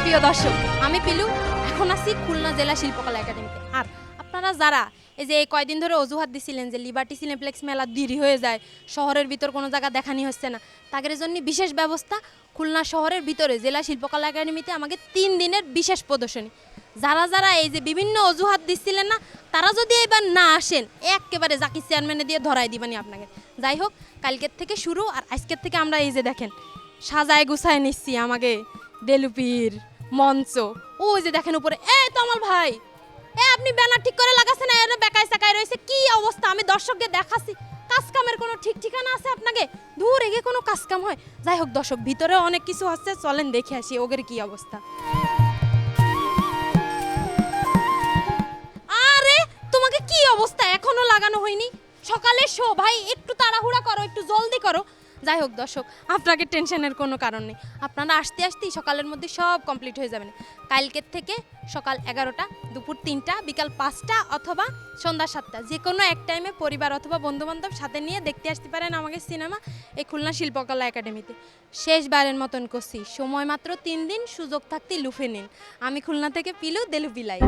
প্রিয় দর্শক, আমি পিলু। এখন আছি খুলনা জেলা শিল্পকলা একাডেমিতে। আর আপনারা যারা এই যে এই কয়দিন ধরে অজুহাত দিছিলেন যে লিবার্টি সিনেপ্লেক্স মেলা দেরি হয়ে যায়, শহরের ভিতর কোনো জায়গা দেখানি হচ্ছে না, তাদের জন্য বিশেষ ব্যবস্থা। খুলনা শহরের ভিতরে জেলা শিল্পকলা একাডেমিতে আমাকে 3 দিনের বিশেষ প্রদর্শনী। যারা যারা এই যে বিভিন্ন অজুহাত দিচ্ছিলেন না, তারা যদি এবার না আসেন, একেবারে জাকির চেয়ারম্যানে দিয়ে ধরাই দিবানি আপনাকে। যাই হোক, কালকের থেকে শুরু। আর আজকের থেকে আমরা এই যে দেখেন সাজায় গুছায় নিচ্ছি আমাকে দেলুপির মঞ্চ। ওই যে দেখেন উপরে, এই তো আমার ভাই, আপনি ব্যানার ঠিক করে লাগাচ্ছেন, এর বেকায় সাকায় রয়েছে, কি অবস্থা? আমি দর্শককে দেখাচ্ছি, কাজ কামের কোনো ঠিক ঠিকানা আছে আপনাকে? দূর এগে কোনো কাজ কাম হয়? যাই হোক দর্শক, ভিতরে অনেক কিছু হচ্ছে, চলেন দেখে আসি ওগের কি অবস্থা। আরে তোমাকে কি অবস্থা, এখনো লাগানো হয়নি? সকালে শো ভাই, একটু তাড়াহুড়া করো, একটু জলদি করো। যাই হোক দর্শক, আপনাকে টেনশনের কোনো কারণ নেই, আপনারা আসতে আসতেই সকালের মধ্যে সব কমপ্লিট হয়ে যাবেন। কালকের থেকে সকাল 11টা, দুপুর 3টা, বিকাল 5টা অথবা সন্ধ্যা 7টা, যে কোনো এক টাইমে পরিবার অথবা বন্ধুবান্ধব সাথে নিয়ে দেখতে আসতে পারেন আমাকে সিনেমা এই খুলনা শিল্পকলা একাডেমিতে। শেষবারের মতন করছি, সময় মাত্র 3 দিন, সুযোগ থাকতে লুফে নিন। আমি খুলনা থেকে পিলু, দেলু বিলাই।